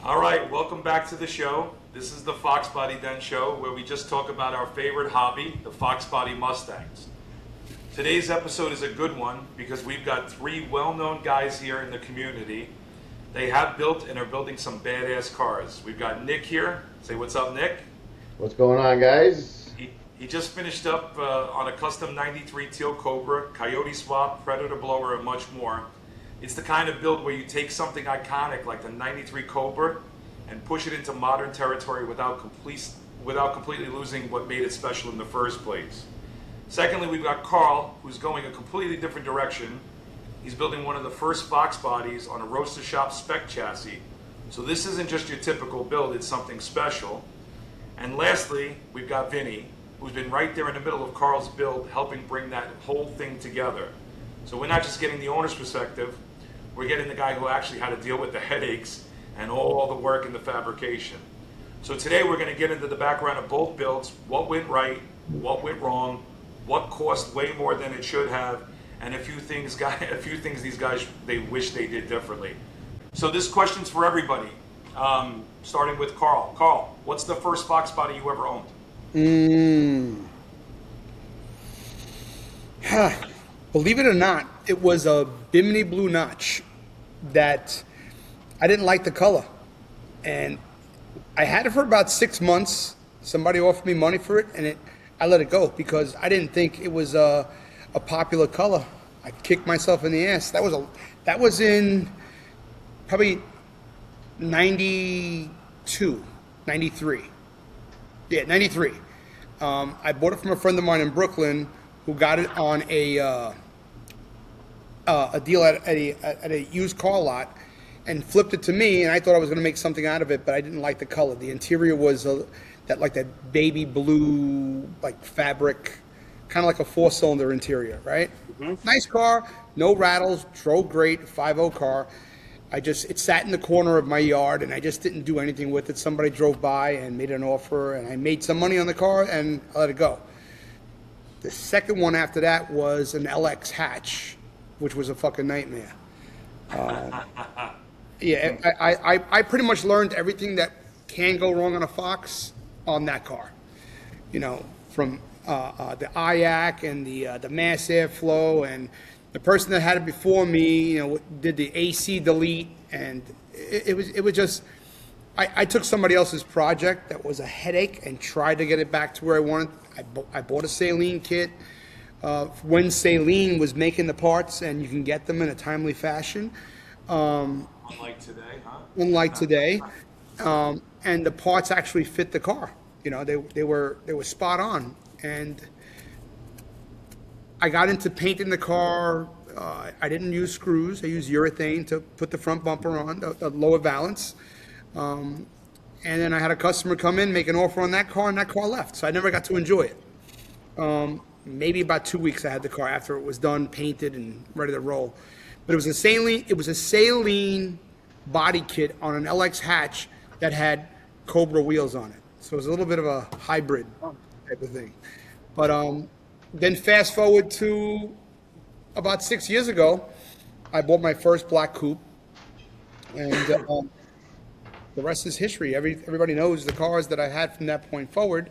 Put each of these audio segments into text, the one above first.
All right, welcome back to the show. This is the Foxbody Den show where we just talk about our favorite hobby, the Foxbody Mustangs. Today's episode is a good one because we've got three well-known guys here in the community. They have built and are building some badass cars. We've got Nick here. Say what's up, Nick. What's going on, guys? He just finished up on a custom 93 Teal Cobra, Coyote swap, Predator blower, and much more. It's the kind of build where you take something iconic like the 93 Cobra and push it into modern territory without completely losing what made it special in the first place. Secondly, we've got Carl, who's going a completely different direction. He's building one of the first Foxbodies on a Roadster shop spec chassis. So this isn't just your typical build, it's something special. And lastly, we've got Vinny, who's been right there in the middle of Carl's build, helping bring that whole thing together. So we're not just getting the owner's perspective, we're getting the guy who actually had to deal with the headaches and all the work in the fabrication. So today we're going to get into the background of both builds, what went right, what went wrong, what cost way more than it should have, and a few things these guys they wish they did differently. So this question's for everybody, starting with Carl. Carl, what's the first Foxbody you ever owned? Believe it or not, it was a Bimini Blue Notch that I didn't like the color. And I had it for about 6 months. Somebody offered me money for it, and I let it go because I didn't think it was a popular color. I kicked myself in the ass. That was in probably 92, 93. Yeah, 93. I bought it from a friend of mine in Brooklyn who got it on a deal at a used car lot and flipped it to me, and I thought I was going to make something out of it, but I didn't like the color. The interior was that baby blue like fabric, kind of like a 4-cylinder interior, right? Mm-hmm. Nice car, no rattles, drove great, 5.0 car. It sat in the corner of my yard, and I just didn't do anything with it. Somebody drove by and made an offer, and I made some money on the car, and I let it go. The second one after that was an LX hatch, which was a fucking nightmare. Yeah, I pretty much learned everything that can go wrong on a Fox on that car. You know, from the IAC and the mass airflow, and the person that had it before me, you know, did the AC delete, and it was just. I took somebody else's project that was a headache and tried to get it back to where I wanted. I bought a saline kit when saline was making the parts, and you can get them in a timely fashion. Unlike today, huh? Unlike today, and the parts actually fit the car. You know, they were spot on, and I got into painting the car. I didn't use screws. I used urethane to put the front bumper on, the lower valance. And then I had a customer come in, make an offer on that car, and that car left. So I never got to enjoy it. Maybe about 2 weeks I had the car after it was done, painted, and ready to roll. But it was a saline body kit on an LX hatch that had Cobra wheels on it. So it was a little bit of a hybrid type of thing. But then fast forward to about 6 years ago, I bought my first black coupe, and the rest is history. Everybody knows the cars that I had from that point forward.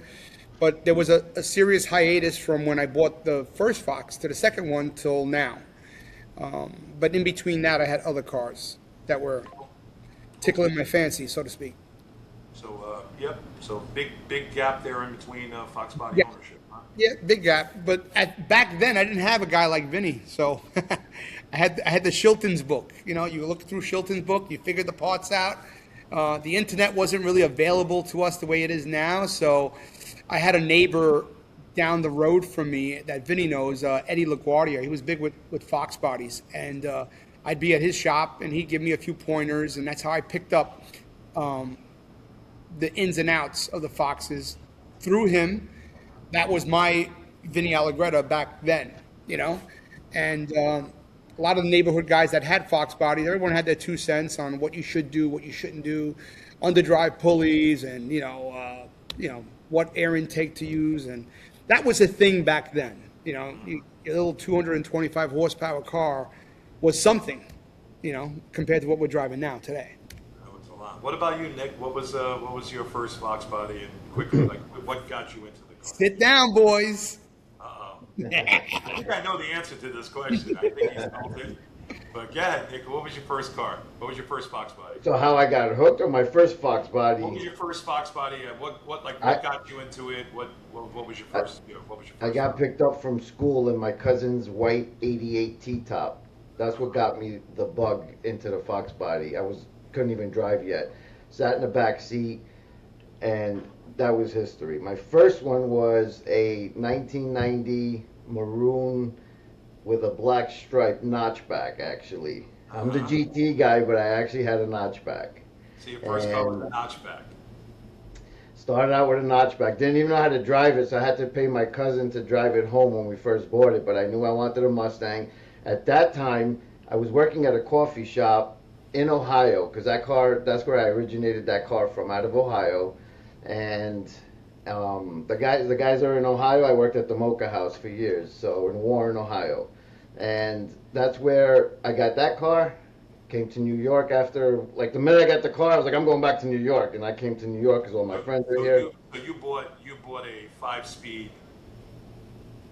But there was a serious hiatus from when I bought the first Fox to the second one till now. But in between that, I had other cars that were tickling my fancy, so to speak. So, yep. So big gap there in between Foxbody ownership, huh? Yeah, big gap. But back then, I didn't have a guy like Vinny, so I had the Shilton's book. You know, you look through Shilton's book, you figure the parts out. The internet wasn't really available to us the way it is now, so I had a neighbor down the road from me that Vinny knows, Eddie LaGuardia. He was big with Fox bodies, and I'd be at his shop, and he'd give me a few pointers, and that's how I picked up the ins and outs of the Foxes through him. That was my Vinny Allegretta back then, you know, and a lot of the neighborhood guys that had Fox bodies, everyone had their 2 cents on what you should do, what you shouldn't do, underdrive pulleys, and you know what air intake to use, and that was a thing back then. You know, your little 225 horsepower car was something, you know, compared to what we're driving now today. It's a lot. What about you, Nick? What was your first Foxbody, and quickly, like, what got you into the car? Sit down, boys. Uh-oh. I think I know the answer to this question. I think he's told it. But go ahead, Nick. What was your first car? What was your first Foxbody? So how I got hooked on my first Fox What was body, your first Foxbody? And what I, got you into it? What was your I first? What was your I first? got picked up from school in my cousin's white '88 T-top. That's what got me the bug into the Fox body. Couldn't even drive yet. Sat in the back seat, and that was history. My first one was a 1990 maroon with a black stripe notchback. Actually, I'm the Uh-huh. GT guy, but I actually had a notchback, So your first car was and a notchback. started out with a notchback. Didn't even know how to drive it, so I had to pay my cousin to drive it home when we first bought it. But I knew I wanted a Mustang. At that time, I was working at a coffee shop in Ohio because that's where I originated that car from, out of Ohio. And the guys are in Ohio. I worked at the Mocha House for years, so in Warren, Ohio, and that's where I got that car. Came to New York after, like, the minute I got the car, I was like, I'm going back to New York, and I came to New York because all my So, friends are so here. you bought a 5-speed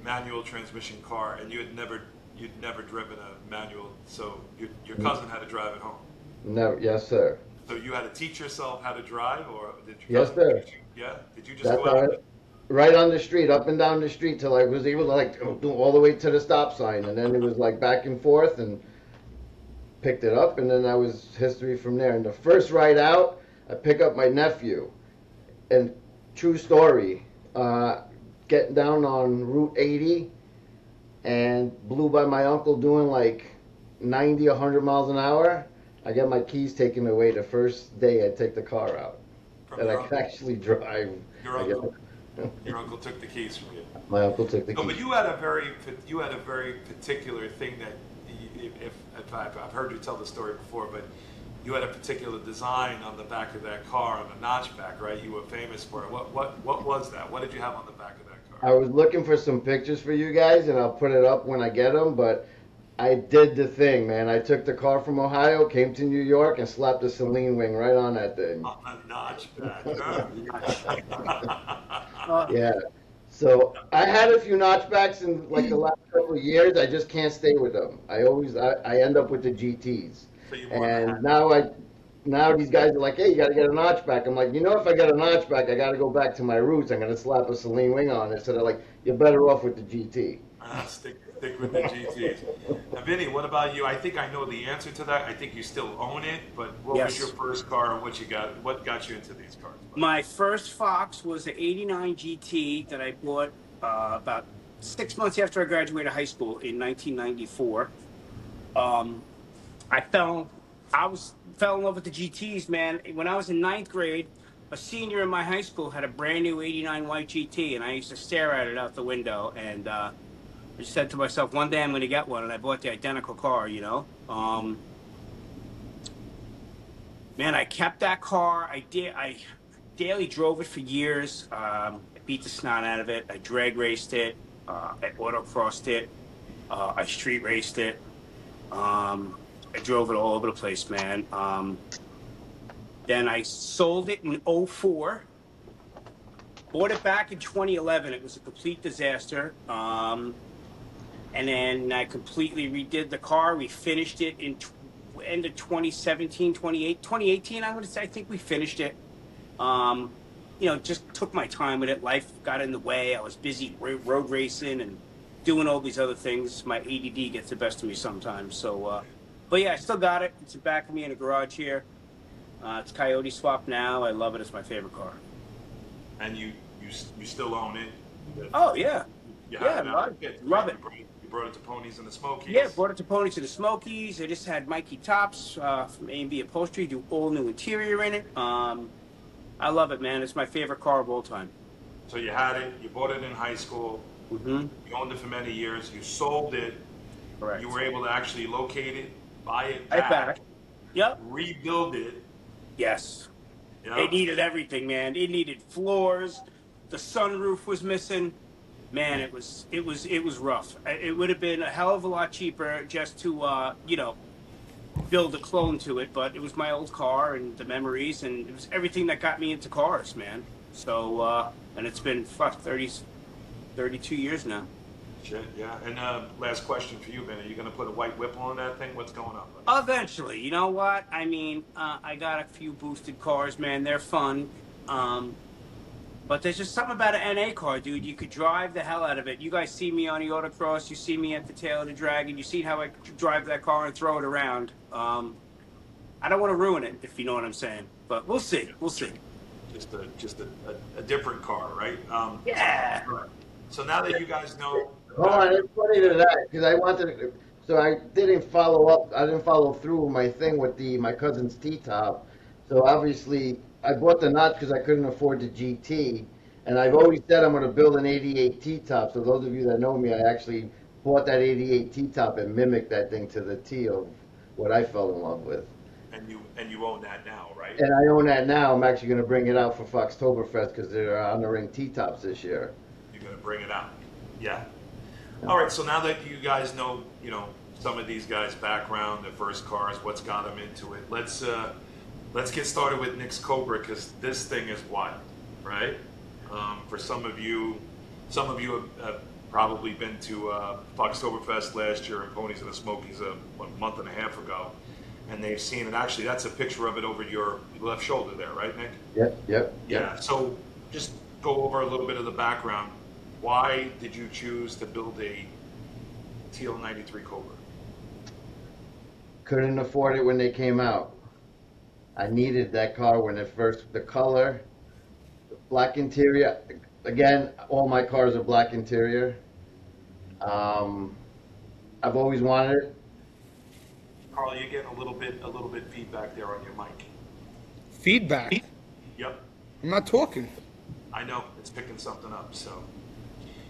manual transmission car, and you'd never driven a manual. So your cousin had to drive it home. Never, yes, sir. So you had to teach yourself how to drive, or did your Yes, cousin sir. teach you? Yeah. Did you just That's go how out? it, right on the street, up and down the street, till I was able to, like, do all the way to the stop sign, and then it was like back and forth, and picked it up, and then that was history from there. And the first ride out, I pick up my nephew, and true story, getting down on Route 80, and blew by my uncle doing like 90, 100 miles an hour. I got my keys taken away the first day I take the car out, From and I your could uncle? actually drive. Your I guess. uncle? Your uncle took the keys from you. My uncle took the No, keys. but you had a very particular thing that, if I've heard you tell the story before, but you had a particular design on the back of that car on the notchback, right? You were famous for it. What was that? What did you have on the back of that I car? was looking for some pictures for you guys, and I'll put it up when I get them. But I did the thing, man. I took the car from Ohio, came to New York, and slapped a Celine wing right on that thing. On the notchback, huh? Yeah. So I had a few notchbacks in like the last couple of years. I just can't stay with them. I end up with the GTs, So you wore the and hat. now these guys are like, hey, you got to get a notchback. I'm like, if I get a notchback, I got to go back to my roots. I'm gonna slap a Celine wing on it. So they're like, you're better off with the GT. Stick with the GTs. Now, Vinny, what about you? I think I know the answer to that. I think you still own it, but what was your Yes. first car and what got you into these cars, buddy? My first Fox was an '89 GT that I bought about 6 months after I graduated high school in 1994. Um, I fell in love with the GTs, man. When I was in ninth grade, a senior in my high school had a brand new '89 white GT, and I used to stare at it out the window. And I just said to myself, one day I'm going to get one, and I bought the identical car. Man, I kept that car. I daily drove it for years. I beat the snot out of it. I drag raced it. I autocrossed it. I street raced it. I drove it all over the place, man. Then I sold it in '04. Bought it back in 2011. It was a complete disaster. And then I completely redid the car. We finished it in end of 2017, 2018, I would say. I think we finished it. Just took my time with it. Life got in the way. I was busy road racing and doing all these other things. My ADD gets the best of me sometimes. But yeah, I still got it. It's back of me in a garage here. It's Coyote swap now. I love it. It's my favorite car. And you still own it. Oh yeah, You yeah, have it out. love it. You brought it to Ponies and the Smokies. Yeah, brought it to Pony to the Smokies. I just had Mikey Tops from A&B Upholstery do all new interior in it. I love it, man. It's my favorite car of all time. So you had it. You bought it in high school. Mm-hmm. You owned it for many years. You sold it. Correct. You were able to actually locate it, buy it Right back, back. Yep. rebuild it. Yes. Yeah. It needed everything, man. It needed floors. The sunroof was missing. Man, it was rough. It would have been a hell of a lot cheaper just to build a clone to it, but it was my old car and the memories, and it was everything that got me into cars, man. So, and it's been 32 years now. Shit, yeah. And last question for you, Ben. Are you going to put a white whipple on that thing? What's going on, buddy? Eventually, you know what? I mean, I got a few boosted cars, man. They're fun. But there's just something about an NA car, dude. You could drive the hell out of it. You guys see me on the autocross. You see me at the tail of the dragon. You see how I drive that car and throw it around. I don't want to ruin it, if you know what I'm saying. But we'll see. We'll see. Just a different car, right? Yeah. Right. So now that you guys know, Hold on, it's funny to that because I wanted. So I didn't follow up. I didn't follow through with my thing with my cousin's T-top. So obviously, I bought the notch because I couldn't afford the GT, and I've always said I'm going to build an '88 T-top. So those of you that know me, I actually bought that '88 T-top and mimicked that thing to the T of what I fell in love with. and you own that now, right? And I own that now. I'm actually going to bring it out for Foxtoberfest because they're honoring T-tops this year. You're going to bring it out. Yeah. All right. So now that you guys know, some of these guys' background, their first cars, what's got them into it. Let's get started with Nick's Cobra because this thing is wild, right? For some of you have probably been to Foxtoberfest last year and Ponies and the Smokies a month and a half ago, and they've seen it. Actually, that's a picture of it over your left shoulder there, right, Nick? Yep. Yeah. So just go over a little bit of the background. Why did you choose to build a TL93 Cobra? Couldn't afford it when they came out. I needed that car when it first, the color, the black interior. Again, all my cars are black interior. I've always wanted it. Carl, you're getting a little bit feedback there on your mic. Feedback. Yep. I'm not talking. I know it's picking something up. So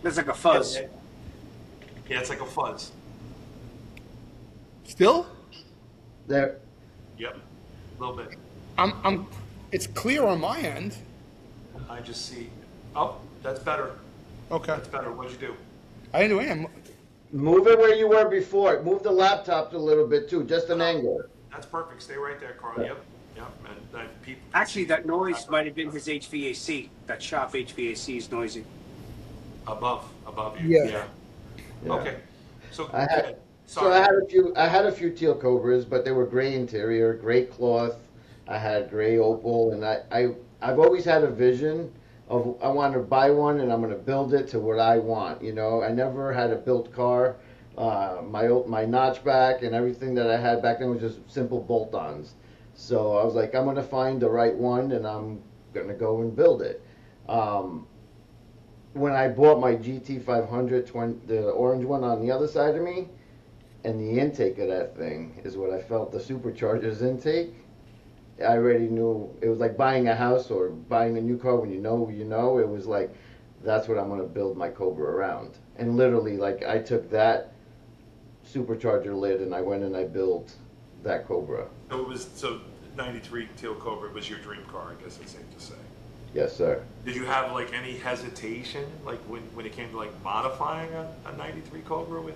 There's like a fuzz. yeah, it's like a fuzz. Still? There, Yep, a little bit. It's clear on my end. I just see. Oh, that's better. Okay. That's better. What'd you do? I didn't do anything. move it where you were before. Move the laptops a little bit too, just an angle. That's perfect. Stay right there, Carl. Yeah. Yep. And people. Actually, that noise might have been his HVAC. That shop HVAC is noisy. Above you. Yeah. Yeah. Okay. So I had, so sorry. I had a few teal cobras, but they were gray interior, gray cloth. I had gray opal, and I've always had a vision of I want to buy one and I'm going to build it to what I want. You know, I never had a built car. My notchback and everything that I had back then was just simple bolt-ons. So I was like, I'm going to find the right one and I'm going to go and build it. When I bought my GT500, the orange one on the other side of me, and the intake of that thing is what I felt, the supercharger's intake. I already knew it was like buying a house or buying a new car when you know, it was like, that's what I'm going to build my Cobra around. And literally, like, I took that supercharger lid and I went and I built that Cobra. So 93 Teal Cobra was your dream car, I guess it's safe to say. Yes, sir. Did you have like any hesitation, like when it came to like modifying a 93 Cobra with,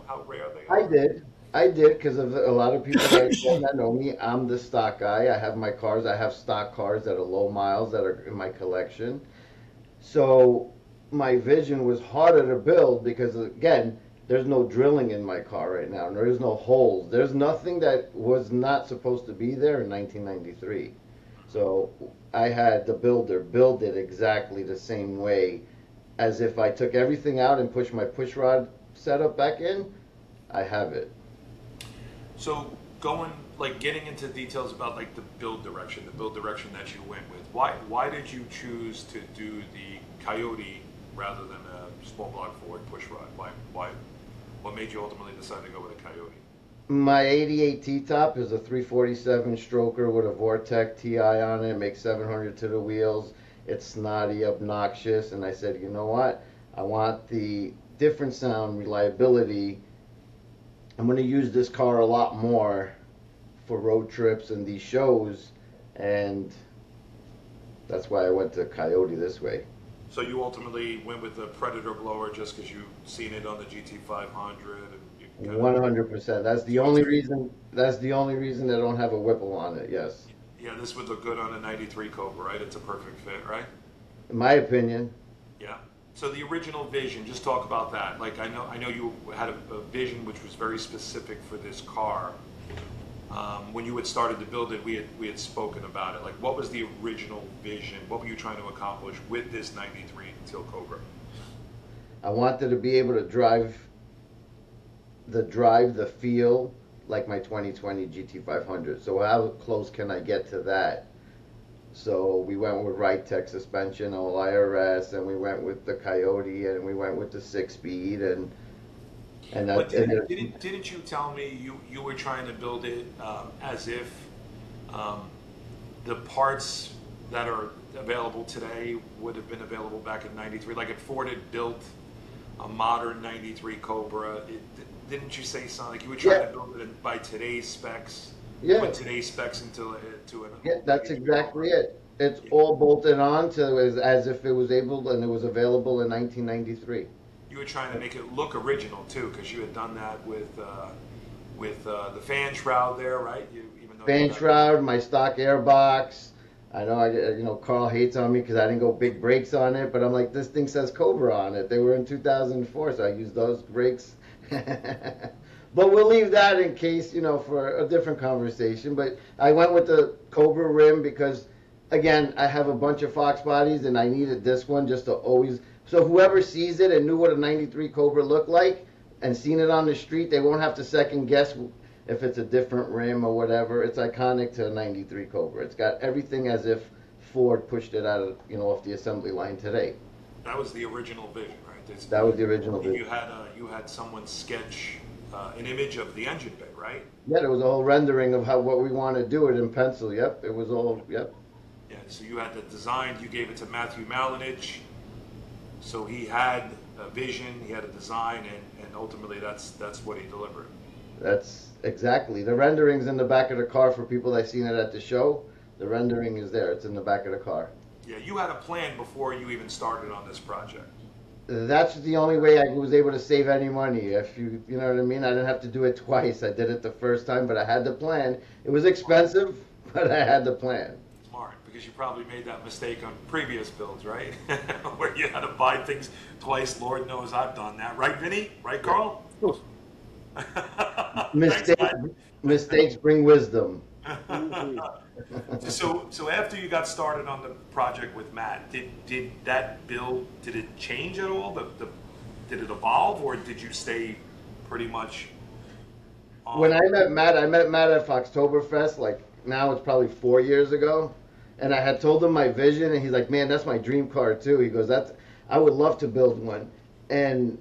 how rare they are? I did, because of a lot of people that know me. I'm the stock guy. I have my cars. I have stock cars that are low miles that are in my collection. So my vision was harder to build because, again, there's no drilling in my car right now. There's no holes. There's nothing that was not supposed to be there in 1993. So I had the builder build it exactly the same way as if I took everything out and pushed my push rod setup back in. I have it. So getting into details about like the build direction that you went with. Why did you choose to do the Coyote rather than a small block Ford push rod? What made you ultimately decide to go with a Coyote? My 88 T-top is a 347 stroker with a Vortec TI on it. It makes 700 to the wheels. It's snotty, obnoxious, and I said, you know what? I want the different sound, reliability. I'm going to use this car a lot more for road trips and these shows, and that's why I went to Coyote this way. So you ultimately went with the Predator blower just because you've seen it on the GT500 and 100%. That's the only reason. That's the only reason they don't have a Whipple on it. Yes, Yeah, this would look good on a 93 Cobra, right? It's a perfect fit, right? in my opinion. Yeah. So the original vision, just talk about that. Like I know you had a vision which was very specific for this car. When you had started to build it, we had spoken about it. Like, what was the original vision? What were you trying to accomplish with this 93 Teal Cobra? I wanted to be able to drive the feel like my 2020 GT500. So how close can I get to that? So we went with Tech suspension, all IRS, and we went with the Coyote, and we went with the 6-speed, and But that. And didn't you tell me you were trying to build it as if the parts that are available today would have been available back in 93? Like if Ford had built a modern 93 Cobra, didn't you say something like you were trying to build it by today's specs? Yeah. Put today's specs into an Yeah, that's exactly it. It's all bolted on to as if it was able and it was available in 1993. You were trying to make it look original too, because you had done that with the fan shroud there, right? Even though Fan shroud, my stock airbox. I know Carl hates on me because I didn't go big brakes on it, but I'm like, this thing says Cobra on it. They were in 2004, so I used those brakes. But we'll leave that in case, for a different conversation. But I went with the Cobra rim because, again, I have a bunch of Fox bodies and I needed this one just to always. So whoever sees it and knew what a 93 Cobra looked like and seen it on the street, they won't have to second guess if it's a different rim or whatever. It's iconic to a 93 Cobra. It's got everything as if Ford pushed it out of, off the assembly line today. that was the original vision, right? That was the original You vision. had someone sketch an image of the engine bay, right? Yeah, there was a whole rendering of what we want to do it in pencil. Yep, it was all, yep. Yeah, so you had the design, you gave it to Matthew Malinich, so he had a vision, he had a design, and ultimately that's what he delivered. That's exactly. The rendering's in the back of the car for people that seen it at the show. The rendering is there. It's in the back of the car. Yeah, you had a plan before you even started on this project. That's the only way I was able to save any money. If you know what I mean, I didn't have to do it twice. I did it the first time, but I had the plan. It was expensive, but I had the plan. Smart, because you probably made that mistake on previous builds, right? Where you had to buy things twice. Lord knows I've done that. Right, Vinny? Right, Carl? Mistakes bring wisdom. So after you got started on the project with Matt, did that build, did it change at all? Did it evolve, or did you stay pretty much on? When I met Matt at Foxtoberfest, like now it's probably 4 years ago, and I had told him my vision, and he's like, man, that's my dream car too. He goes, I would love to build one. And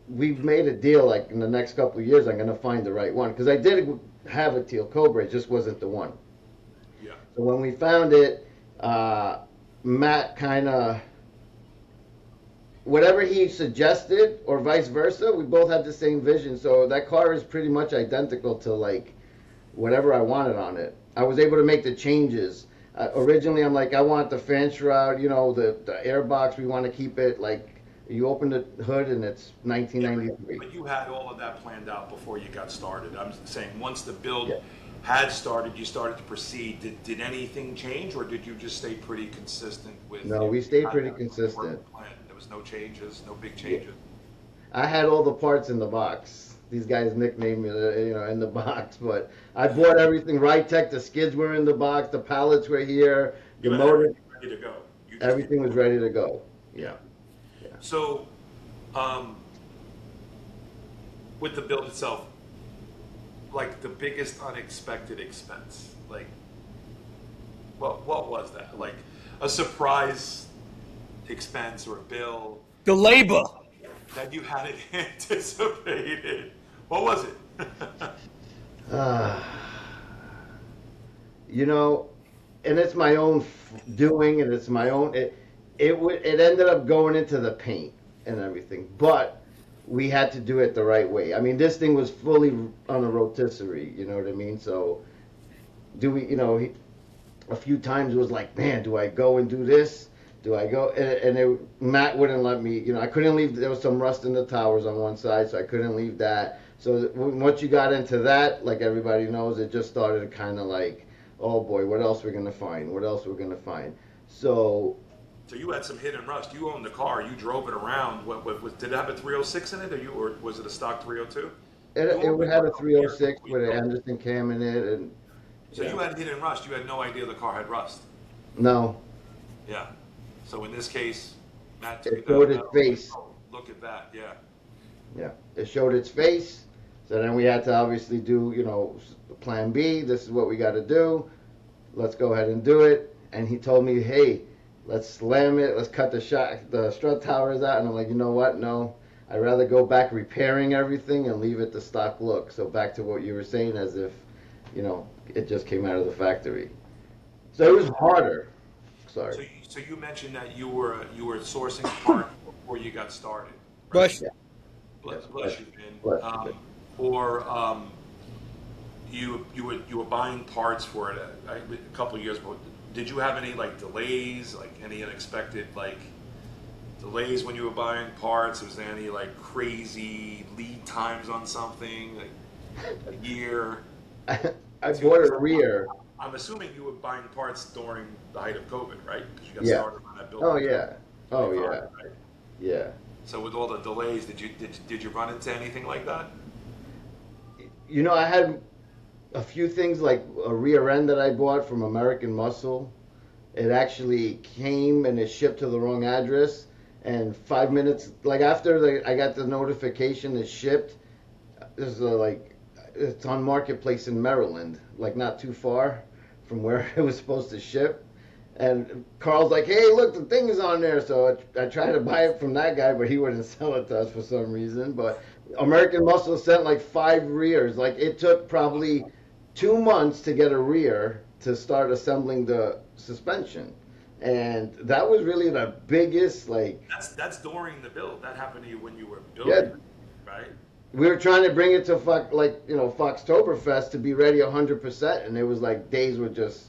we've made a deal, like in the next couple of years, I'm going to find the right one. Because I did have a Teal Cobra, it just wasn't the one. Yeah. So when we found it, Matt kind of, whatever he suggested or vice versa, we both had the same vision. So that car is pretty much identical to like whatever I wanted on it. I was able to make the changes. Originally, I'm like, I want the fan shroud, the airbox, we want to keep it like, you open the hood and it's 1993. But you had all of that planned out before you got started. I'm saying once the build had started, you started to proceed. Did anything change, or did you just stay pretty consistent with? No, we stayed pretty consistent. There was no changes, no big changes. I had all the parts in the box. These guys nicknamed me, in the box. But I bought everything. Tech, the skids were in the box. The pallets were here. The motor, ready to go. Everything was ready to go. Yeah. So, with the build itself, like the biggest unexpected expense, like what was that? Like a surprise expense or a bill The labor. that you hadn't anticipated? What was it? And it's my own doing, and it's my own. It ended up going into the paint and everything, but we had to do it the right way. I mean, this thing was fully on a rotisserie, you know what I mean? So, a few times it was like, man, do I go and do this? Do I go? Matt wouldn't let me, I couldn't leave, there was some rust in the towers on one side, so I couldn't leave that. So once you got into that, like everybody knows, it just started kind of like, oh boy, what else we're gonna find? What else we're gonna find? So So you had some hit and rust. You owned the car. You drove it around. Did it have a 306 in it, or was it a stock 302? You it owned the had a car over here 306 before you with an built it. Anderson cam in it, and So yeah, you had hit and rust. You had no idea the car had rust. no, Yeah. So in this case, Matt took it it showed down. its face. Oh, look at that. Yeah. Yeah, it showed its face. So then we had to obviously do, plan B. This is what we got to do. Let's go ahead and do it. And he told me, hey, let's slam it. Let's cut the strut towers out. And I'm like, you know what? No, I'd rather go back repairing everything and leave it the stock look. So back to what you were saying, as if, it just came out of the factory. So it was harder. Sorry. So you mentioned that you were sourcing parts before you got started, right? Bless. Yeah. Bless you, Vin. Bless you. Or you were buying parts for it a couple of years ago. Did you have any like delays, like any unexpected like delays when you were buying parts? Was there any like crazy lead times on something, like a year? I bought a rear. I'm assuming you were buying parts during the height of COVID, right? Because you got Yeah. started on that building. Oh yeah. Oh yeah. Right? Yeah. So with all the delays, did you run into anything like that? I had a few things like a rear end that I bought from American Muscle. It actually came and it shipped to the wrong address. And 5 minutes, like after I got the notification it shipped, it's on Marketplace in Maryland, like not too far from where it was supposed to ship. And Carl's like, hey, look, the thing is on there. So I tried to buy it from that guy, but he wouldn't sell it to us for some reason. But American Muscle sent like 5 rears. Like it took probably 2 months to get a rear to start assembling the suspension. And that was really the biggest, like, That's during the build. That happened to you when you were yeah, building, right? we were trying to bring it to Foxtoberfest to be ready 100%. And it was like days were just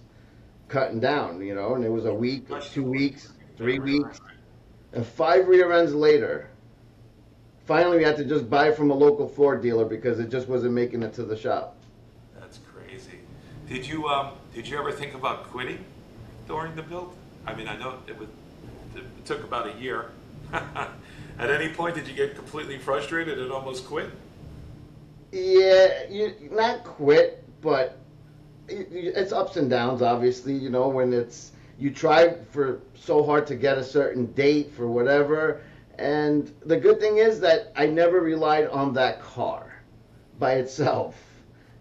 cutting down, and it was a week, 2 weeks, 3 weeks, and 5 rear ends later. Finally, we had to just buy from a local Ford dealer because it just wasn't making it to the shop. That's crazy. Did you ever think about quitting during the build? I mean, I know it took about a year. At any point, did you get completely frustrated and almost quit? Yeah, not quit, but it's ups and downs, obviously, when you try for so hard to get a certain date for whatever. And the good thing is that I never relied on that car by itself,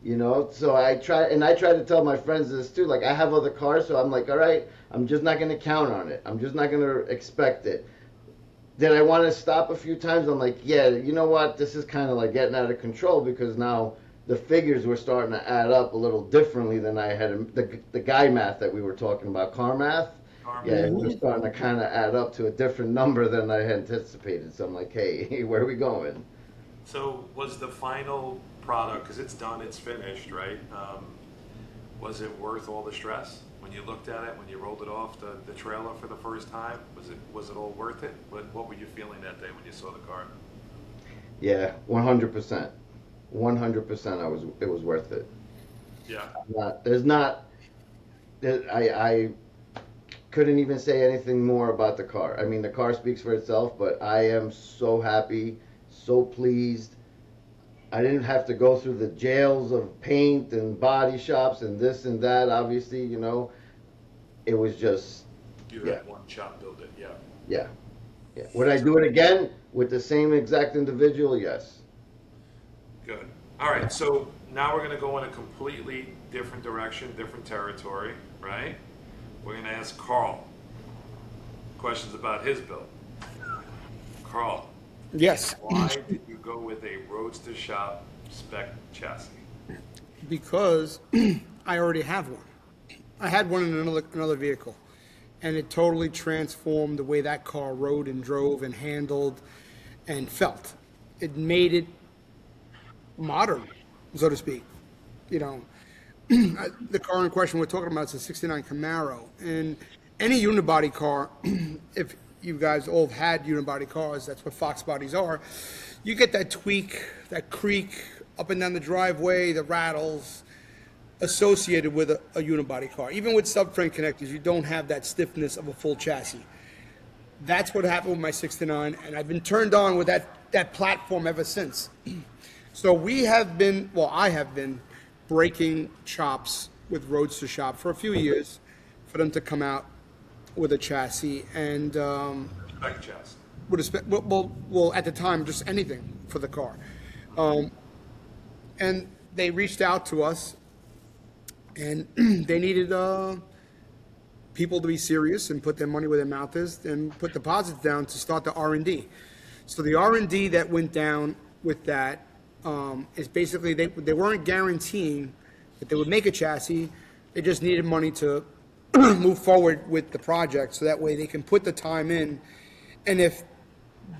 so I try to tell my friends this too. Like, I have other cars, so I'm like, all right, I'm just not going to count on it. I'm just not going to expect it. Did I want to stop a few times? I'm like, yeah, you know what? This is kind of like getting out of control, because now the figures were starting to add up a little differently than I had. The guy math that we were talking about, car math, yeah, it was starting to kind of add up to a different number than I had anticipated. So I'm like, hey, where are we going? So was the final product, because it's done, it's finished, right? Was it worth all the stress when you looked at it, when you rolled it off the trailer for the first time? Was it all worth it? What were you feeling that day when you saw the car? Yeah, 100%. 100%. It was worth it. Yeah. I couldn't even say anything more about the car. I mean, the car speaks for itself, but I am so happy, so pleased. I didn't have to go through the jails of paint and body shops and this and that. Obviously, it was just, You yeah, had one shop build it, yeah. yeah. Would I do it again with the same exact individual? Yes. Good. All right, so now we're going to go in a completely different direction, different territory, right? We're going to ask Carl questions about his build. Carl, Yes, why did you go with a Roadster shop spec chassis? because I already have one. I had one in another vehicle, and it totally transformed the way that car rode and drove and handled and felt. It made it modern, so to speak. The car in question we're talking about is a '69 Camaro, and any unibody car, if you guys all have had unibody cars, that's what Foxbodies are. You get that tweak, that creak up and down the driveway, the rattles associated with a unibody car. Even with subframe connectors, you don't have that stiffness of a full chassis. That's what happened with my 69, and I've been turned on with that platform ever since. So I have been breaking chops with Roadster Shop for a few years for them to come out with a chassis and Spec chassis. with a well, at the time, just anything for the car. And they reached out to us, and they needed people to be serious and put their money where their mouth is and put deposits down to start the R&D. So the R&D that went down with that is basically they weren't guaranteeing that they would make a chassis. They just needed money to move forward with the project, so that way they can put the time in. And if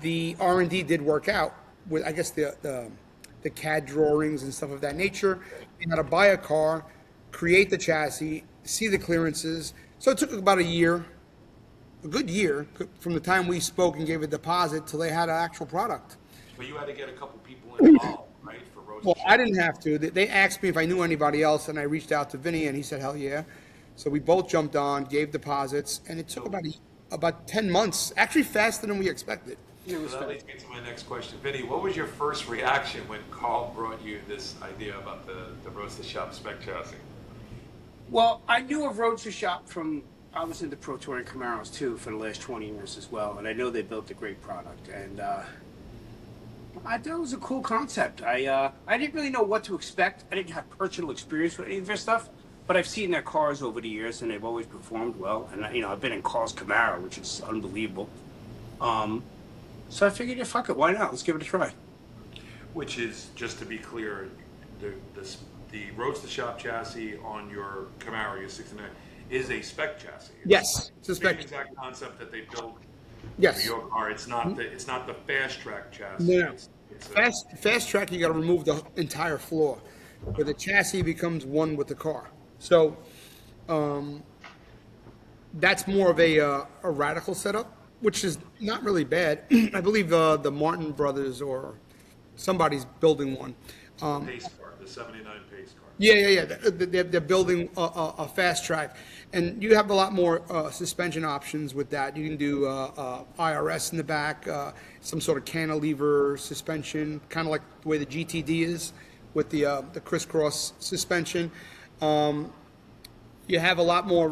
the R&D did work out with, I guess, the CAD drawings and stuff of that nature, you had to buy a car, create the chassis, see the clearances. So it took about a good year, from the time we spoke and gave a deposit till they had an actual product. But you had to get a couple people involved, right, for Roadster? Well, I didn't have to. They asked me if I knew anybody else, and I reached out to Vinny, and he said, hell yeah. So we both jumped on, gave deposits, and it took about 10 months, actually faster than we expected. So that leads me to my next question. Vinny, what was your first reaction when Carl brought you this idea about the Roadster Shop spec chassis? Well, I knew of Roadster Shop I was into Pro Touring Camaros too for the last 20 years as well, and I know they built a great product, and I thought it was a cool concept. I didn't really know what to expect. I didn't have personal experience with any of their stuff, but I've seen their cars over the years, and they've always performed well. And I've been in Carl's Camaro, which is unbelievable. So I figured, yeah, fuck it, why not? Let's give it a try. Which is, just to be clear, the Roadster Shop chassis on your Camaro, your 69, is a spec chassis. Yes, it's a Same spec. exact concept that they built Yes. for your car. It's not the fast track chassis. No. It's a, Fast track, you got to remove the entire floor, where the chassis becomes one with the car. So that's more of a radical setup, which is not really bad. I believe the Martin brothers or somebody's building one. pace car, the 79 pace car. Yeah. They're building a fast track, and you have a lot more suspension options with that. You can do IRS in the back, some sort of cantilever suspension, kind of like the way the GTD is with the crisscross suspension. You have a lot more.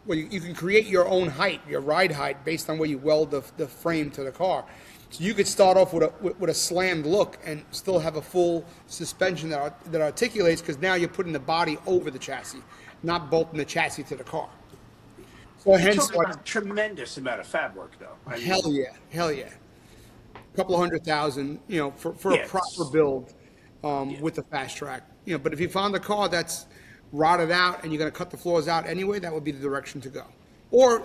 Well, you can create your own height, your ride height, based on where you weld the frame to the car. So you could start off with a slammed look and still have a full suspension that articulates, because now you're putting the body over the chassis, not bolting the chassis to the car. So hence, A tremendous amount of fab work, though. hell yeah. A couple of $100,000, for Yes. a proper build with the fast track. But if you found a car that's rotted out and you're going to cut the floors out anyway, that would be the direction to go. Or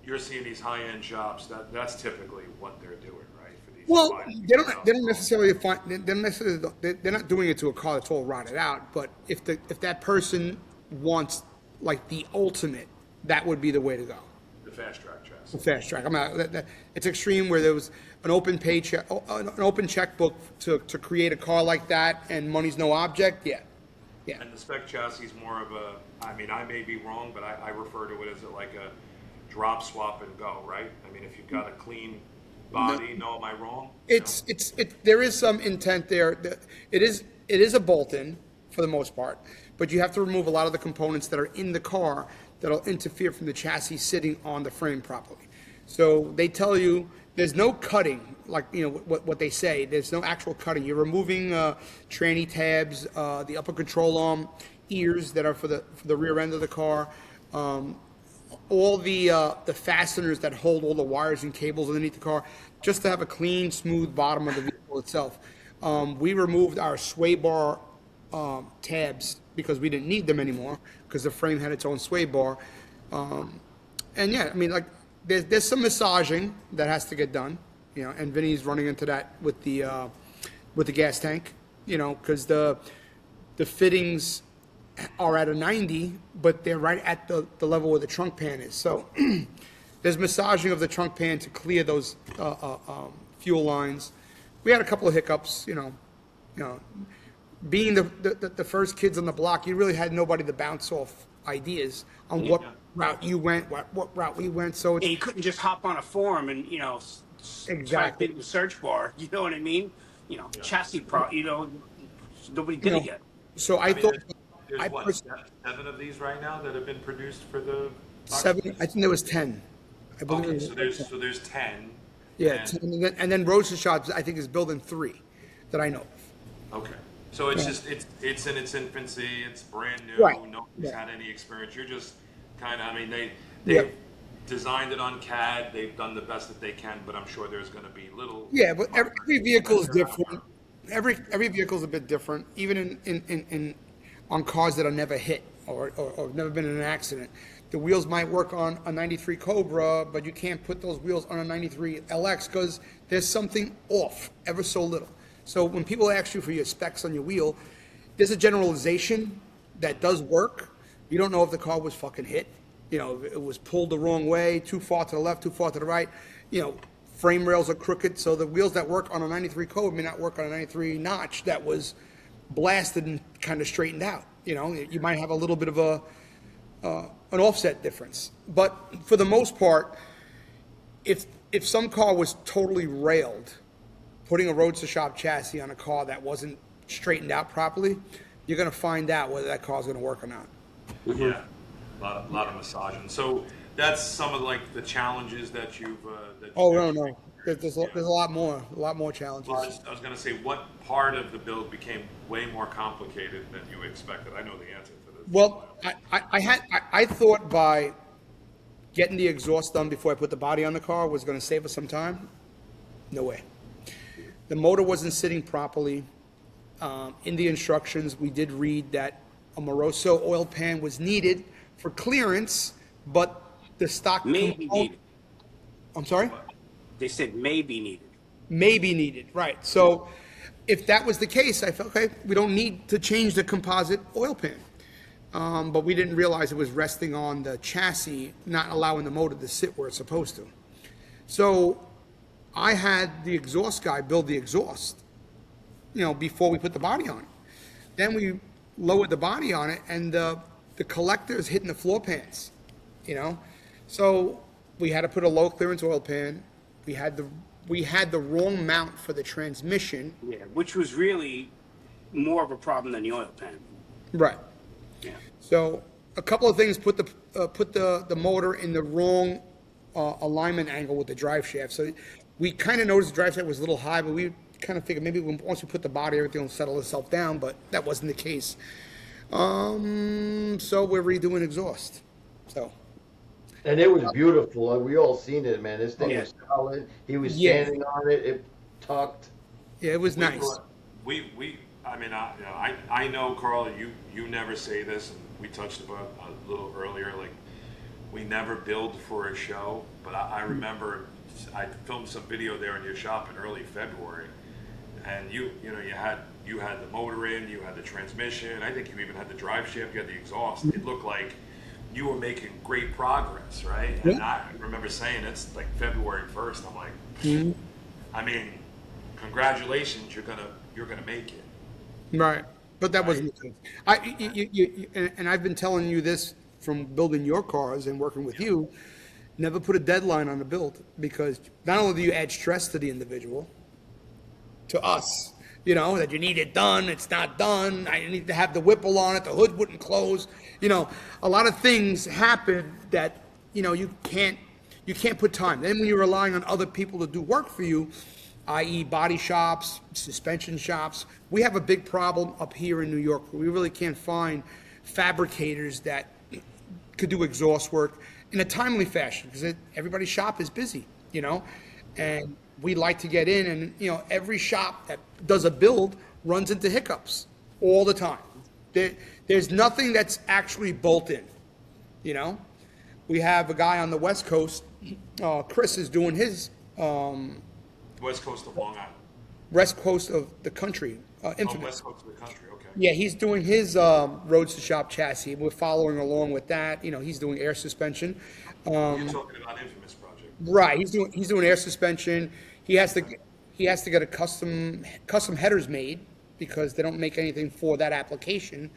You're seeing these high-end shops. That's typically what they're doing, right? For these well, fine- they don't necessarily find they're not doing it to a car that's all rotted out. But if that person wants like the ultimate, that would be the way to go. the fast track chassis. The fast track. It's extreme where there was an open paycheck, an open checkbook to create a car like that, and money's no object. Yeah. And the spec chassis is more of a, I mean, I may be wrong, but I refer to it as like a drop, swap, and go, right? I mean, if you've got a clean body, no, am I wrong? There is some intent there. It is a bolt-in for the most part, but you have to remove a lot of the components that are in the car that'll interfere from the chassis sitting on the frame properly. So they tell you there's no cutting, like what they say. There's no actual cutting. You're removing tranny tabs, the upper control arm ears that are for the rear end of the car, all the fasteners that hold all the wires and cables underneath the car, just to have a clean, smooth bottom of the vehicle itself. We removed our sway bar tabs because we didn't need them anymore, because the frame had its own sway bar. And yeah, I mean, like there's some massaging that has to get done, and Vinny's running into that with the gas tank, because the fittings are at a 90, but they're right at the level where the trunk pan is. So there's massaging of the trunk pan to clear those fuel lines. We had a couple of hiccups, You know, being the first kids on the block, you really had nobody to bounce off ideas on what route you went, what route we went. So And it's you couldn't just hop on a forum and type exactly, it in the search bar. You know what I mean? Chassis pro. Nobody you did it know. yet. So I I mean, thought, there's I what, pers- 7 of these right now that have been produced for the seven. Foxbody? I think there was 10. I believe Okay, it was. so there's 10. Yeah, and, 10, and then Roadster Shops, I think, is building 3 that I know of. okay. So it's Yeah. just it's in its infancy. It's brand new. Right. Nobody's Yeah. had any experience. You're just kind of. I mean, they've Yeah. designed it on CAD. They've done the best that they can, but I'm sure there's going to be little. Yeah, but every vehicle is different. Every vehicle is a bit different, even in on cars that are never hit or never been in an accident. The wheels might work on a 93 Cobra, but you can't put those wheels on a 93 LX because there's something off, ever so little. So when people ask you for your specs on your wheel, there's a generalization that does work. You don't know if the car was fucking hit. You know, if it was pulled the wrong way, too far to the left, too far to the right. You know, frame rails are crooked, so the wheels that work on a 93 Cobra may not work on a 93 Notch that was blasted and kind of straightened out. You know, you might have a little bit of an offset difference. But for the most part, if some car was totally railed, putting a Roadster Shop chassis on a car that wasn't straightened out properly, you're going to find out whether that car's going to work or not. Yeah, a lot of massaging. So that's some of like the challenges that you've. Oh, no. There's a lot more challenges. I was going to say, what part of the build became way more complicated than you expected? I know the answer to this. Well, I thought by getting the exhaust done before I put the body on the car was going to save us some time. No way. The motor wasn't sitting properly. In the instructions, we did read that a Moroso oil pan was needed for clearance, but the stock Maybe needed. I'm sorry? They said maybe needed. Maybe needed, right. So if that was the case, I felt, okay, we don't need to change the composite oil pan. But we didn't realize it was resting on the chassis, not allowing the motor to sit where it's supposed to. So I had the exhaust guy build the exhaust, before we put the body on it. Then we lowered the body on it, and the collector is hitting the floor pans, So we had to put a low clearance oil pan. We had the wrong mount for the transmission. Yeah, which was really more of a problem than the oil pan. Right. Yeah. So a couple of things put the motor in the wrong alignment angle with the drive shaft. So we kind of noticed the drive shaft was a little high, but we kind of figured maybe once we put the body, everything will settle itself down. But that wasn't the case. So we're redoing exhaust. So. And it was beautiful. We all seen it, man. This thing Yeah. was solid. He was Yeah. standing on it. It tucked. Yeah, it was nice. I know, Carl, you never say this, and we touched about a little earlier, like, we never build for a show, but I remember I filmed some video there in your shop in early February, and you had the motor in, you had the transmission, I think you even had the drive shaft, you had the exhaust. It looked like you were making great progress, right? And I remember saying it's like February 1st. I'm like, I mean, congratulations, you're gonna make it. Right, but that wasn't the case. And I've been telling you this from building your cars and working with you. Never put a deadline on the build, because not only do you add stress to the individual, to us, that you need it done, it's not done, I need to have the Whipple on it, the hood wouldn't close. A lot of things happen that, you can't put time. Then when you're relying on other people to do work for you, i.e. body shops, suspension shops, we have a big problem up here in New York. We really can't find fabricators that could do exhaust work in a timely fashion, because everybody's shop is busy, and we like to get in, and every shop that does a build runs into hiccups all the time. There's nothing that's actually bolt in. We have a guy on the West Coast, Chris is doing his West Coast of Long Island. West Coast of the country, infamous. West Coast of the country, okay. Yeah, he's doing his Roadster Shop chassis. We're following along with that. He's doing air suspension. You're talking about Infamous Project. Right, he's doing air suspension. He has to get a custom headers made, because they don't make anything for that application.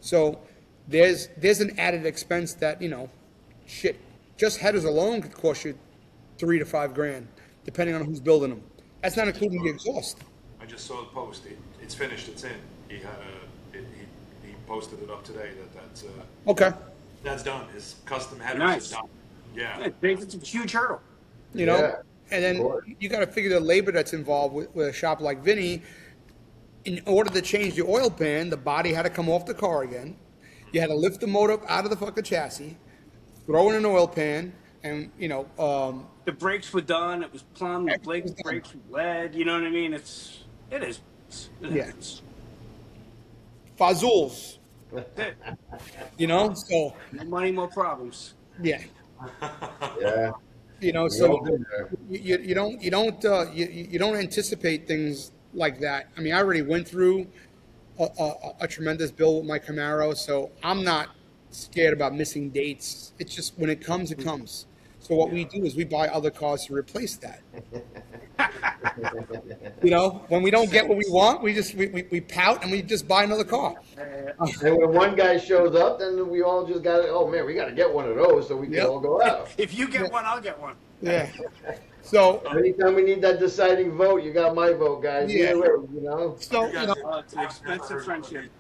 So there's an added expense that, shit, just headers alone could cost you $3 to $5 grand, depending on who's building them. That's not including the exhaust. I just saw the post. It's finished. It's in. He had he posted it up today that's Okay. that's done. His custom headers Nice. is done. Yeah, Yeah. it's a huge hurdle. Yeah, And then of course. you got to figure the labor that's involved with a shop like Vinny. In order to change the oil pan, the body had to come off the car again. You had to lift the motor up out of the fucking chassis, throw in an oil pan, and The brakes were done. It was plumbed. The Everything was done. brakes were lead. You know what I mean? It is. Yeah. It's, Fazuls, it. So More money, more problems. yeah, Yeah. So all been there. you don't anticipate things like that. I mean, I already went through a tremendous build with my Camaro, so I'm not scared about missing dates. It's just when it comes, it comes. So what we do is we buy other cars to replace that. When we don't get what we want, we pout and we just buy another car. And when one guy shows up, then we all just got to, oh man, we got to get one of those so we can Yep. all go out. If you get one, I'll get one. Yeah. So Anytime we need that deciding vote, you got my vote, guys. Yeah. Either way. so You guys- It's an expensive friendship.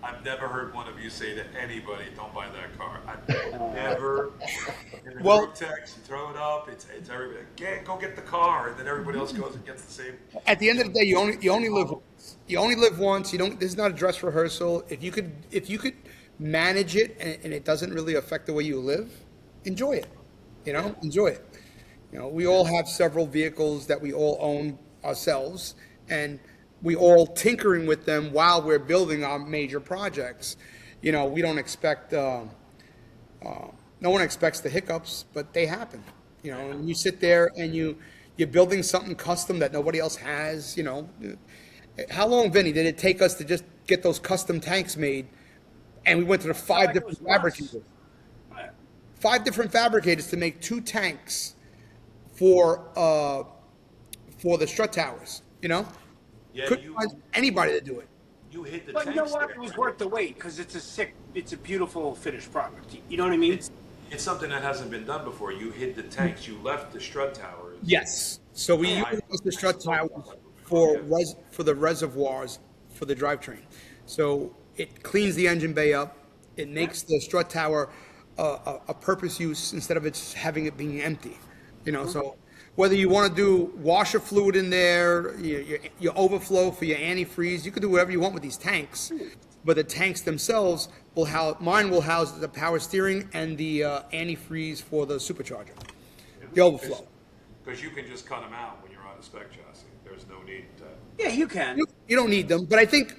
I've never heard one of you say to anybody, "Don't buy that car." I've never. In the Well- group text, you throw it up. It's everybody. Go get the car, and then everybody else goes and gets the same. at the end of the day, you only live once. You only live once. You don't. This is not a dress rehearsal. If you could manage it and it doesn't really affect the way you live, enjoy it. Enjoy it. We all have several vehicles that we all own ourselves, and we all tinkering with them while we're building our major projects. We don't expect. No one expects the hiccups, but they happen. And you sit there and you're building something custom that nobody else has. How long, Vinny, did it take us to just get those custom tanks made? And we went to the five Like it was different months. fabricators. 5 different fabricators to make 2 tanks for the strut towers. Yeah, Couldn't find anybody to do it. you hit the But you know tanks what? there. It was worth the wait because it's a beautiful finished product. You know what I mean? It's something that hasn't been done before. You hid the tanks. You left the strut towers. Yes. So we Yeah. use the strut towers for the reservoirs for the drivetrain. So it cleans the engine bay up. It makes the strut tower a purpose use instead of having it being empty. So whether you want to do washer fluid in there, your overflow for your antifreeze, you can do whatever you want with these tanks. But the tanks themselves mine will house the power steering and the antifreeze for the supercharger, the overflow. Because you can just cut them out when you're on a spec chassis. There's no need to. Yeah, you can. You don't need them, but I think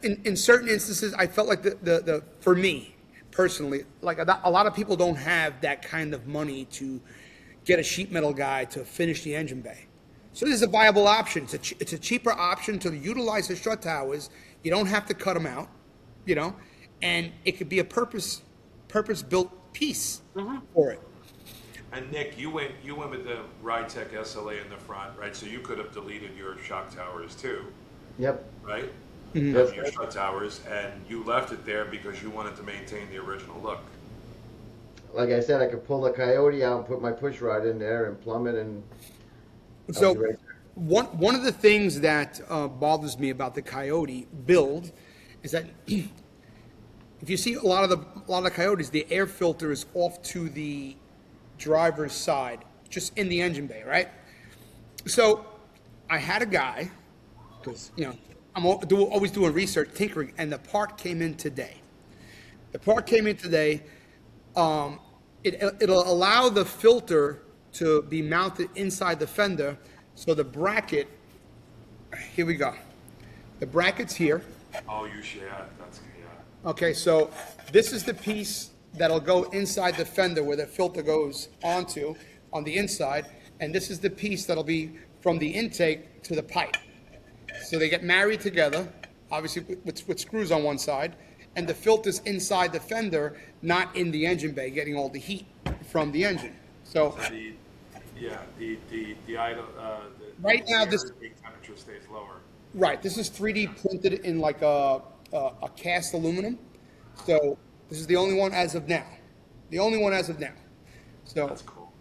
in certain instances, I felt like the for me personally, like a lot of people don't have that kind of money to get a sheet metal guy to finish the engine bay. So this is a viable option. It's a cheaper option to utilize the strut towers. You don't have to cut them out, and it could be a purpose-built piece for it. And Nick, you went with the RideTech SLA in the front, right? So you could have deleted your shock towers too, Yep. right? Yes. Your strut towers, and you left it there because you wanted to maintain the original look. Like I said, I could pull the Coyote out and put my push rod in there and plumb it and. I'll So be right there. one of the things that bothers me about the Coyote build is that if you see a lot of the Coyotes, the air filter is off to the driver's side, just in the engine bay, right? So I had a guy, because I'm always doing research, tinkering, and the part came in today. It'll allow the filter to be mounted inside the fender, so the bracket. Here we go. The bracket's here. Oh, you should. Yeah, that's yeah. Okay, so this is the piece that'll go inside the fender where the filter goes onto on the inside, and this is the piece that'll be from the intake to the pipe. So they get married together, obviously with screws on one side, and the filter's inside the fender, not in the engine bay, getting all the heat from the engine. So The idle. Right now, this- temperature stays lower. Right, this is 3D printed in like a cast aluminum. So this is the only one as of now. The only one as of now. So, That's cool.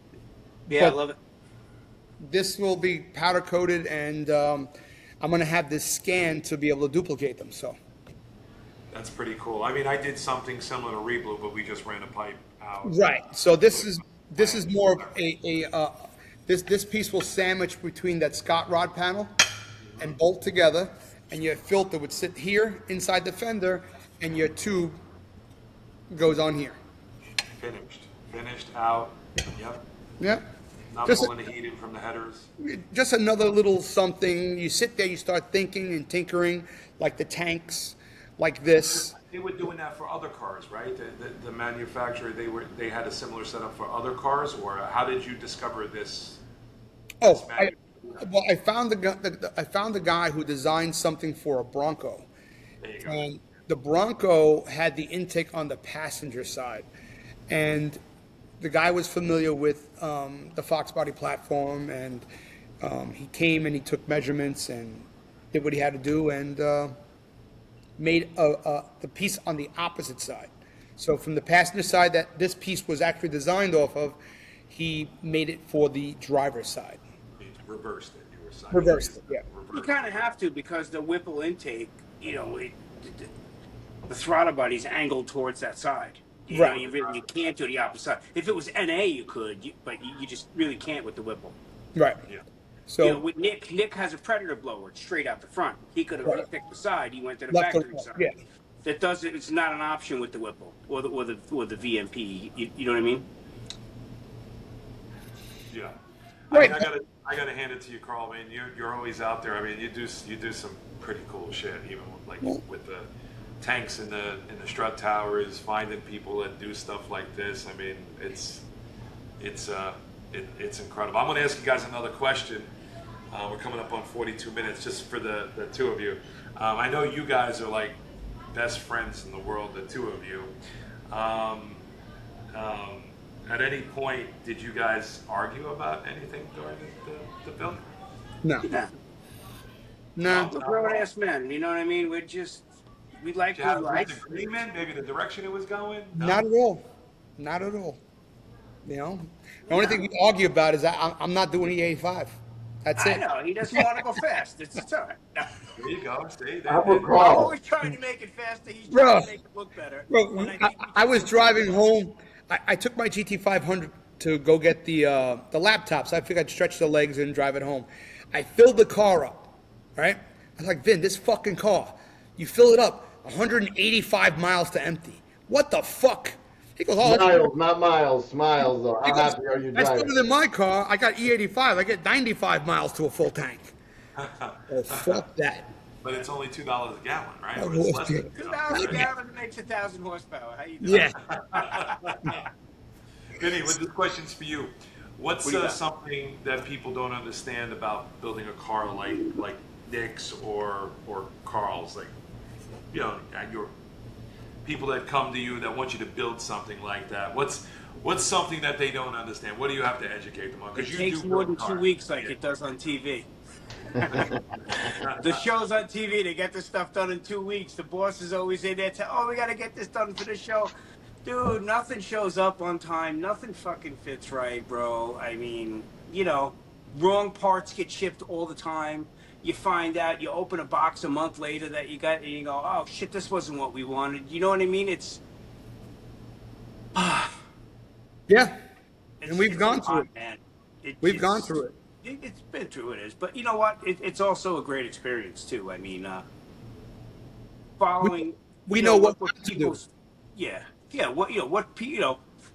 Yeah, I but love it. this will be powder coated, and I'm going to have this scan to be able to duplicate them. So, That's pretty cool. I mean, I did something similar to Reblue, but we just ran a pipe out. right. So this is more of this piece will sandwich between that Scott rod panel and bolt together, and your filter would sit here inside the fender, and your tube goes on here. Finished out. Yep. Yeah. Not Just pulling the heat in from the headers. just another little something. You sit there, you start thinking and tinkering, like the tanks, like this. They were doing that for other cars, right? The manufacturer, they had a similar setup for other cars, or how did you discover this? Oh, I found I found the guy who designed something for a Bronco, There you go. and the Bronco had the intake on the passenger side, and the guy was familiar with the Foxbody platform, and he came and he took measurements and did what he had to do, and made the piece on the opposite side. So from the passenger side that this piece was actually designed off of, he made it for the driver's side. You reversed it. You were saying. Reversed it, yeah. You kind of have to because the Whipple intake, the throttle body's angled towards that side. Right. You can't do the opposite side. If it was NA, you could, but you just really can't with the Whipple. Right. Yeah. So With Nick has a Predator blower straight out the front. He could have Right. picked the side. He went to the left factory or side. yeah. That doesn't. It's not an option with the Whipple or the VMP. You know what I mean? Yeah. Right. I mean, I gotta hand it to you, Carl. I mean, you're always out there. I mean, you do some pretty cool shit, even with the tanks in the strut towers, finding people that do stuff like this. I mean, it's incredible. I'm gonna ask you guys another question. We're coming up on 42 minutes, just for the two of you. I know you guys are like best friends in the world, the two of you. At any point, did you guys argue about anything during the film? No. Yeah. No. We're grown ass men. You know what I mean? We like Did you have good a life. disagreement? Maybe the direction it was going? No? Not at all. Not at all. You know, the only thing we argue about is that I'm not doing E85. That's I it. know he doesn't want to go fast. It's all right. There you go. See, I'm a I'm Carl. always trying to make it faster. He's Bro. trying to make it look better. Bro, And I, think we I just- was driving home. I took my GT500 to go get the laptops. I figured I'd stretch the legs and drive it home. I filled the car up, right? I was like, Vin, this fucking car, you fill it up, 185 miles to empty. What the fuck? He goes, oh, Miles, not miles. Miles, though. How happy are you that's driving? better than my car. I got E85. I get 95 miles to a full tank. Oh, fuck that. but it's only $2 a gallon, right? Oh, Or it's less than yeah. 2,000 $2. gallons makes 1,000 horsepower. How you doing? Yeah. Vinny, with this question's for you. What's What do you got? something that people don't understand about building a car like Nick's or Carl's? Like, your people that come to you that want you to build something like that. What's something that they don't understand? What do you have to educate them on? It Because you takes do more build than 2 cars. weeks like Yeah. it does on TV. The shows on TV, they get this stuff done in 2 weeks. The boss is always in there oh, we got to get this done for the show. Dude, nothing shows up on time. Nothing fucking fits right, bro. I mean, wrong parts get shipped all the time. You find out, you open a box a month later that you got, and you go, oh shit, this wasn't what we wanted. You know what I mean? It's Yeah. And we've it's gone a through lot, it. man. We've gone through it. It's been through it, but you know what? It's also a great experience too. I mean, following. We know what not to do. people's. Yeah.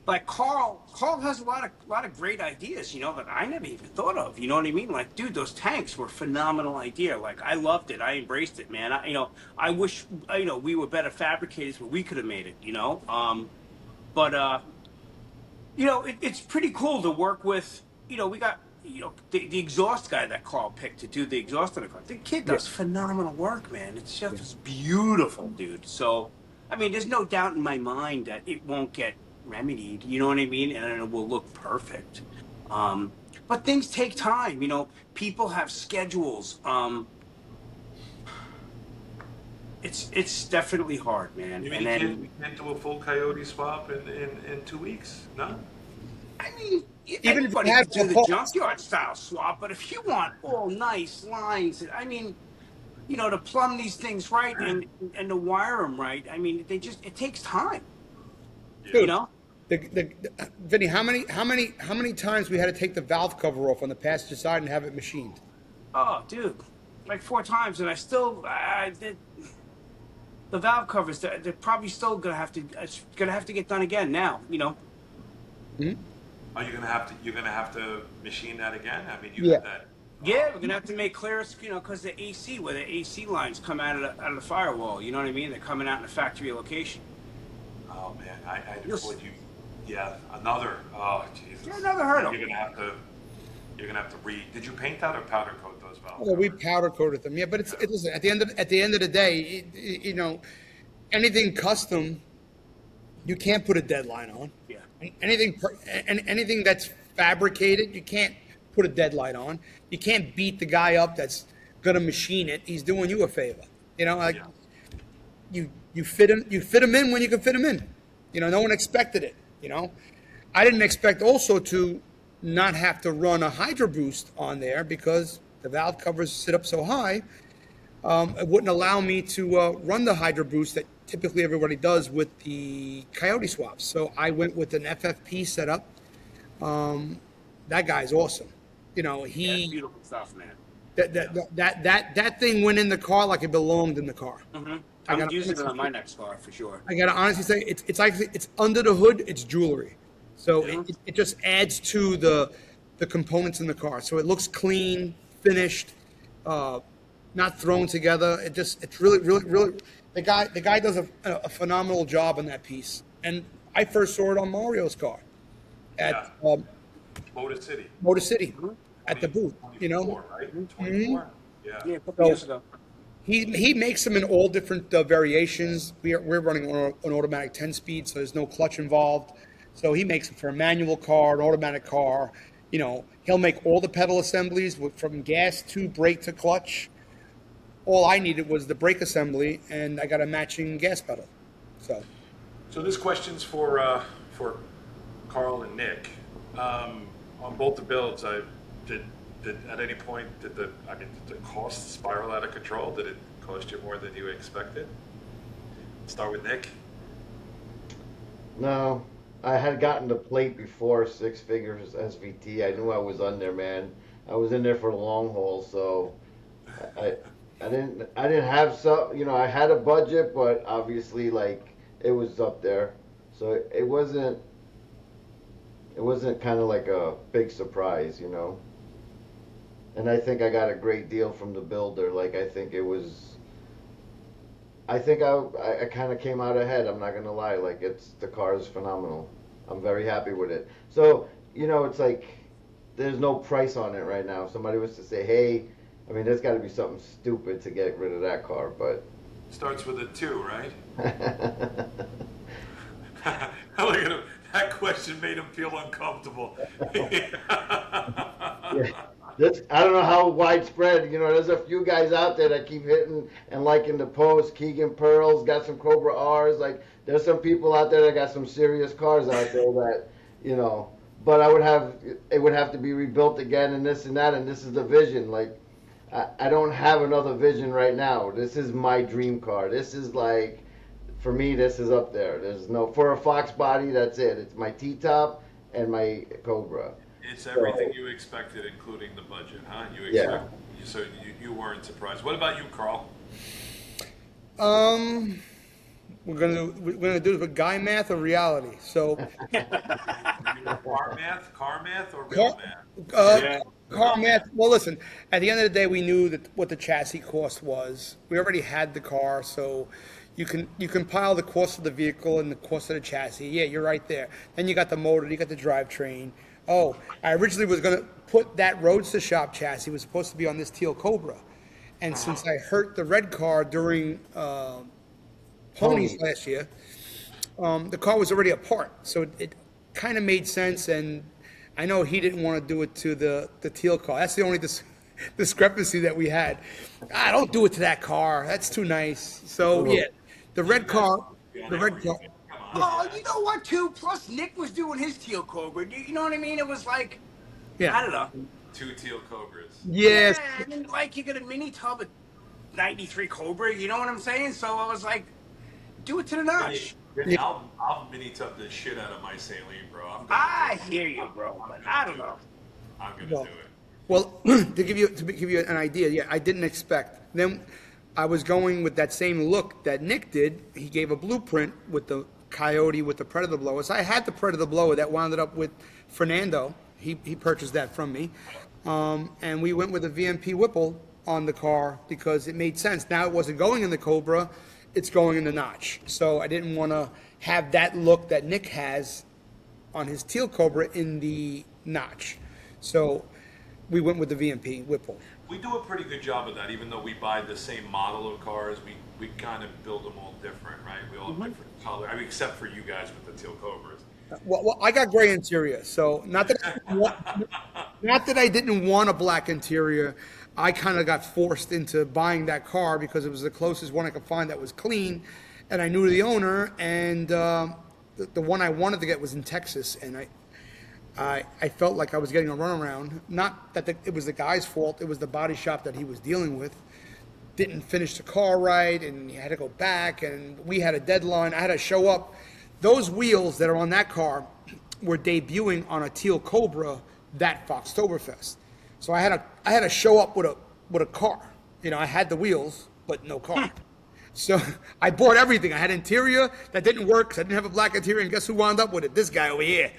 Like Carl has a lot of great ideas, that I never even thought of. You know what I mean? Like, dude, those tanks were a phenomenal idea. Like, I loved it. I embraced it, man. I wish, we were better fabricators, but we could have made it. It's pretty cool to work with. We got the exhaust guy that Carl picked to do the exhaust on the car. The kid does phenomenal work, man. It's just beautiful, dude. So, I mean, there's no doubt in my mind that it won't get remedied. You know what I mean? And it will look perfect. But things take time. People have schedules. It's definitely hard, man. You mean And you then can't do a full Coyote swap in 2 weeks? No? I mean, Even if you anybody have could more do the parts. junkyard style swap, but if you want all nice lines, I mean, to plumb these things right and to wire them right, I mean, it takes time, you Yeah. Dude, know. Vinny, how many times we had to take the valve cover off on the passenger side and have it machined? Oh, dude, like 4 times, and I still, the valve covers, they're probably still it's gonna have to get done again now, Are you you're gonna have to machine that again? I mean, you Yeah. had that. Yeah, we're gonna have to make clearance, because the AC, where the AC lines come out of the firewall, you know what I mean? They're coming out in a factory location. Oh man, I You'll thought you. Yeah, another. Oh Jesus. Yeah, another hurdle. You're gonna have to. You're gonna have to Did you paint that or powder coat those valves? Well, we powder coated them, yeah. But listen, at the end of the day, anything custom, you can't put a deadline on. Yeah. Anything that's fabricated, you can't put a deadline on. You can't beat the guy up that's gonna machine it. He's doing you a favor. Like Yeah. you fit him in when you can fit him in. No one expected it. I didn't expect also to not have to run a Hydro Boost on there because the valve covers sit up so high. It wouldn't allow me to run the Hydro Boost that typically everybody does with the Coyote swaps. So I went with an FFP setup. That guy's awesome. That's beautiful stuff, man. That thing went in the car like it belonged in the car. Mm-hmm. I'm using it on my next car for sure. I gotta honestly say it's actually it's under the hood. It's jewelry, so it just adds to the components in the car. So it looks clean, finished, not thrown together. It's really the guy does a phenomenal job on that piece. And I first saw it on Mario's car at Motor City. Motor City at the booth. 24, right? 24. Yeah. Yeah, a couple years ago. He makes them in all different variations. We're running on an automatic 10-speed, so there's no clutch involved. So he makes them for a manual car, an automatic car. He'll make all the pedal assemblies from gas to brake to clutch. All I needed was the brake assembly, and I got a matching gas pedal. So this question's for Carl and Nick. On both the builds, did at any point did the cost spiral out of control? Did it cost you more than you expected? Start with Nick. No, I had gotten the plate before 6 figures SVT. I knew I was under, man. I was in there for the long haul, so I didn't have I had a budget, but obviously it was up there, so it wasn't kind of like a big surprise, And I think I got a great deal from the builder. I think I kind of came out ahead. I'm not gonna lie. The car is phenomenal. I'm very happy with it. So it's there's no price on it right now. If somebody was to say, hey, there's got to be something stupid to get rid of that car, but starts with a 2, right? Look at him. That question made him feel uncomfortable. Yeah. I don't know how widespread, there's a few guys out there that keep hitting and liking the post. Keegan Pearl's got some Cobra R's. There's some people out there that got some serious cars out there that, but it would have to be rebuilt again and this and that, and this is the vision. I don't have another vision right now. This is my dream car. This is for me, this is up there. For a Foxbody, that's it. It's my T-top and my Cobra. It's everything you expected, including the budget, huh? So you weren't surprised. What about you, Carl? We're gonna do it with guy math or reality. So Car math, or real math? Car math. Well, listen. At the end of the day, we knew what the chassis cost was. We already had the car, so you compile the cost of the vehicle and the cost of the chassis. Yeah, you're right there. Then you got the motor, you got the drivetrain. Oh, I originally was going to put that Roadster shop chassis, was supposed to be on this teal Cobra. And since I hurt the red car during Ponies last year, the car was already apart. So it kind of made sense. And I know he didn't want to do it to the teal car. That's the only discrepancy that we had. Don't do it to that car. That's too nice. So yeah, the red car, Yeah, the red car. come on. Oh, you know what, too? Plus, Nick was doing his teal Cobra. You know what I mean? It was like, I Yeah. don't know. Two teal cobras. Yes. Yeah, and then, like, you got a mini tub of 93 Cobra, you know what I'm saying? So I was like, do it to the notch. Vinny, I'll mini tub the shit out of my saline, bro. I'm gonna I do it. hear you, bro, but I don't know. I'm gonna Well, do it. well, to give you an idea, yeah, I didn't expect. Then I was going with that same look that Nick did. He gave a blueprint with the Coyote with the Predator blower. So I had the Predator blower that wound up with Fernando. He purchased that from me, and we went with a VMP Whipple on the car because it made sense. Now it wasn't going in the Cobra, it's going in the Notch. So I didn't want to have that look that Nick has on his teal Cobra in the Notch. So we went with the VMP Whipple. We do a pretty good job of that, even though we buy the same model of cars. We kind of build them all different, right? We all have different color. I mean, except for you guys with the teal Cobras. Well, I got gray interior, so not that I didn't want a black interior. I kind of got forced into buying that car because it was the closest one I could find that was clean, and I knew the owner. And the one I wanted to get was in Texas, and I felt like I was getting a runaround. Not that it was the guy's fault; it was the body shop that he was dealing with. Didn't finish the car right, and he had to go back, and we had a deadline. I had to show up. Those wheels that are on that car were debuting on a teal Cobra that Foxtoberfest. So I had to show up with a car. You know, I had the wheels, but no car. So I bought everything. I had interior that didn't work because I didn't have a black interior, and guess who wound up with it? This guy over here.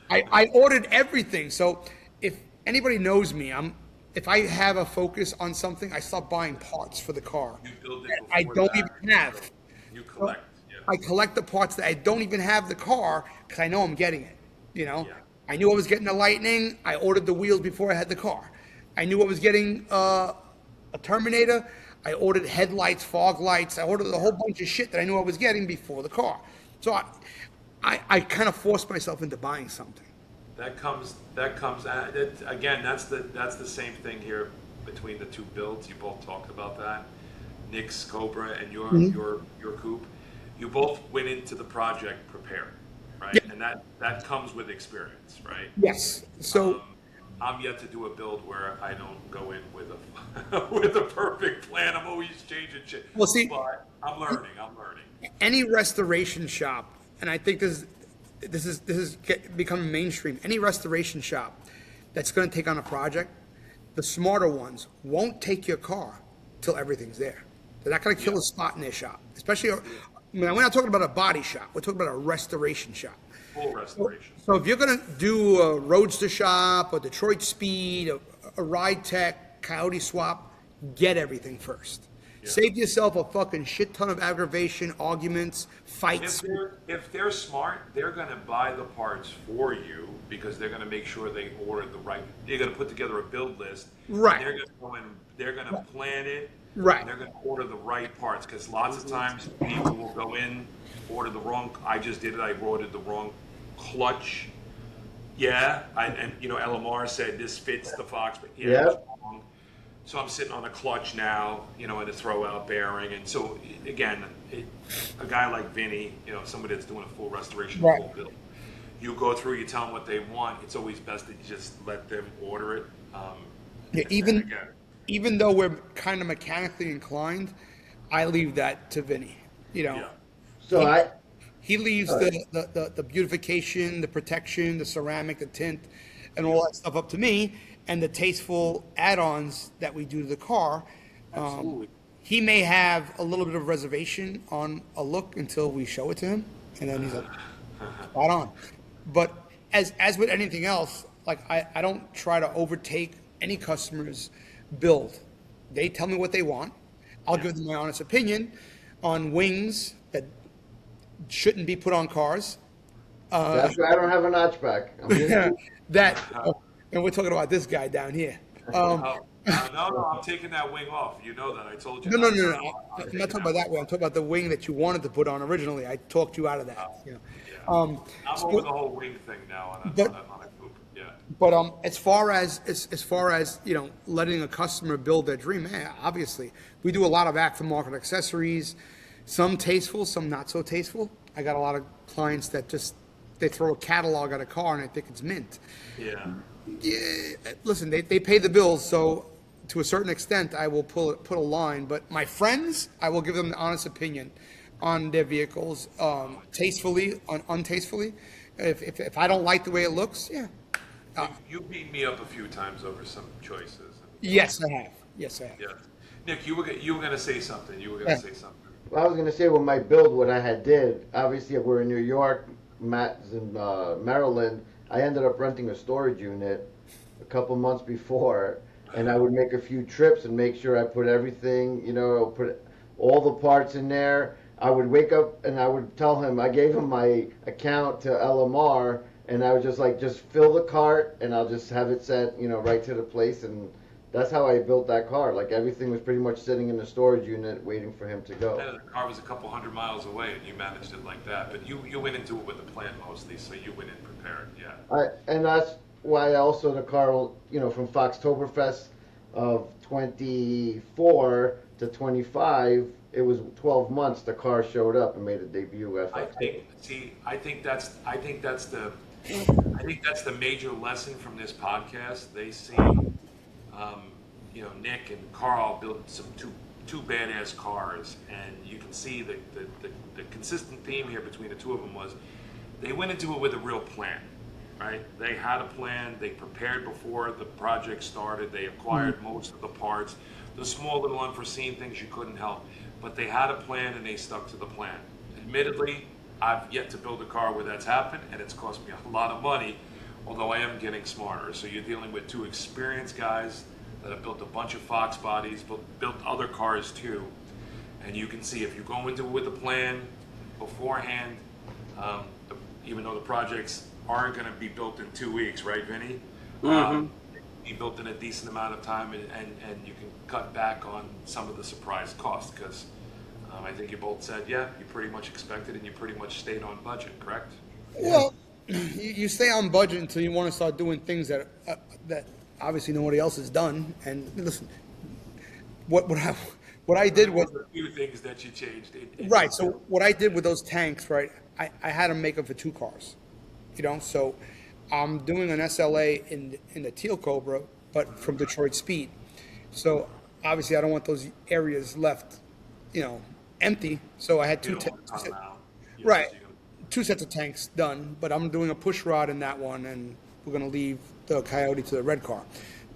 I ordered everything. So if anybody knows me, if I have a focus on something, I start buying parts for the car. You build it that I before don't that, even have. You collect. Yeah. I collect the parts that I don't even have the car because I know I'm getting it. You know, Yeah. I knew I was getting the Lightning. I ordered the wheels before I had the car. I knew I was getting a Terminator. I ordered headlights, fog lights. I ordered a whole bunch of shit that I knew I was getting before the car. So I kind of forced myself into buying something. That comes again, that's the same thing here between the two builds. You both talked about that. Nick's Cobra and your coupe. You both went into the project prepared, right? Yeah. And that comes with experience, right? Yes. So I'm yet to do a build where I don't go in with a with a perfect plan. I'm always changing shit. Well, see, but I'm learning. any restoration shop, and I think this is becoming mainstream. Any restoration shop that's going to take on a project, the smarter ones won't take your car till everything's there. They're not going to kill a spot in their shop, especially. I mean, we're not talking about a body shop. We're talking about a restoration shop. Full restoration. So if you're going to do a Roadster shop, or Detroit Speed, a Ride Tech, Coyote swap, get everything first. Yeah. Save yourself a fucking shit ton of aggravation, arguments, fights. If they're smart, they're going to buy the parts for you because they're going to make sure they order the right. They're going to put together a build list. Right. They're going to go in. They're going to plan it. Right. And they're going to order the right parts because lots of times people will go in, order the wrong. I just did it. I ordered the wrong clutch. Yeah. And LMR said this fits the Fox, but yeah. It was wrong. So I'm sitting on a clutch now, and a throw-out bearing. And so, again, a guy like Vinny, somebody that's doing a full restoration, Right. full build, you go through, you tell them what they want. It's always best that you just let them order it. Yeah, even though we're kind of mechanically inclined, I leave that to Vinny. Yeah. So He leaves the beautification, the protection, the ceramic, the tint, and all that stuff up to me, and the tasteful add-ons that we do to the car. Absolutely. He may have a little bit of reservation on a look until we show it to him, and then he's like, spot on. But as with anything else, like I don't try to overtake any customer's build. They tell me what they want. I'll give them my honest opinion on wings that shouldn't be put on cars. that's why I don't have a notchback. And we're talking about this guy down here. No, I'm taking that wing off. You know that. I told you. No. I'm I'm not talking about that way. I'm talking about the wing that you wanted to put on originally. I talked you out of that. I'm over the whole wing thing now on a coupe. Yeah. But as far as letting a customer build their dream, man, obviously we do a lot of aftermarket accessories, some tasteful, some not so tasteful. I got a lot of clients that just they throw a catalog at a car and I think it's mint. Yeah. Yeah, listen, they pay the bills, so to a certain extent, I will put a line. But my friends, I will give them the honest opinion on their vehicles, tastefully, untastefully. If I don't like the way it looks, yeah. You beat me up a few times over some choices. Yes, I have. Yes, I have. Yeah. Nick, you were gonna say something. You were gonna Yeah. say something. Well, I was gonna say with my build, what I had did. Obviously, we're in New York, Matt's in Maryland. I ended up renting a storage unit a couple months before, and I would make a few trips and make sure I put everything, put all the parts in there. I would wake up and I would tell him, I gave him my account to LMR, and I would just fill the cart, and I'll just have it sent, right to the place, and that's how I built that car. Like everything was pretty much sitting in the storage unit waiting for him to go. And the car was a couple hundred miles away, and you managed it like that. But you went into it with a plan mostly, so you went in prepared. Yeah. And that's why also the car, from Foxtoberfest of 24 to 25, it was 12 months. The car showed up and made a debut at I Foxtober. think that's the major lesson from this podcast. They see, Nick and Carl build some two badass cars, and you can see the consistent theme here between the two of them was they went into it with a real plan, right? They had a plan. They prepared before the project started. They acquired most of the parts, the small little unforeseen things you couldn't help, but they had a plan and they stuck to the plan. Admittedly, I've yet to build a car where that's happened, and it's cost me a lot of money, although I am getting smarter. So you're dealing with two experienced guys that have built a bunch of Foxbodies, built other cars too, and you can see if you go into it with a plan beforehand, even though the projects aren't going to be built in 2 weeks, right, Vinny? Be built in a decent amount of time, and you can cut back on some of the surprise costs, because I think you both said, yeah, you pretty much expected and you pretty much stayed on budget, correct? Well, you stay on budget until you want to start doing things that obviously nobody else has done. And listen, what I did was a few things that you changed. right. So what I did with those tanks, right? I had them make them for two cars, So I'm doing an SLA in the Teal Cobra, but from Detroit Speed. So obviously I don't want those areas left, empty. So I had right, two sets of tanks done. But I'm doing a push rod in that one, and we're going to leave the Coyote to the red car.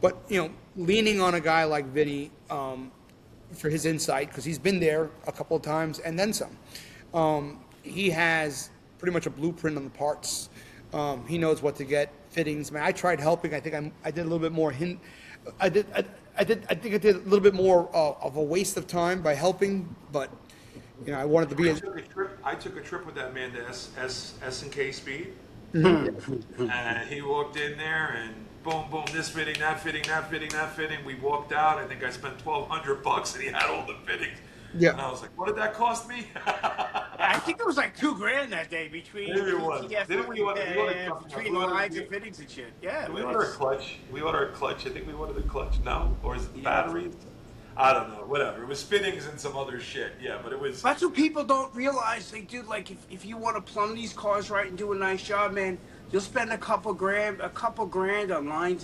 But leaning on a guy like Vinny for his insight, because he's been there a couple of times and then some. He has pretty much a blueprint on the parts. He knows what to get, fittings. Man, I tried helping. I think I did a little bit more. I think I did a little bit more of a waste of time by helping, but I wanted to be. I took a trip with that man to S&K Speed, and he walked in there and boom, boom, this fitting, that fitting, that fitting, that fitting. We walked out. I think I spent $1,200, and he had all the fittings. Yeah. And I was like, what did that cost me? I think it was like $2,000 that day between Maybe it was. Didn't we order between the lines and fittings and shit. Yeah. We ordered a clutch. I think we ordered a clutch. No? Or is it the batteries? I don't know. Whatever. It was fittings and some other shit. Yeah, but it was. That's what people don't realize. Like, dude, if you want to plumb these cars right and do a nice job, man, you'll spend a couple grand on lines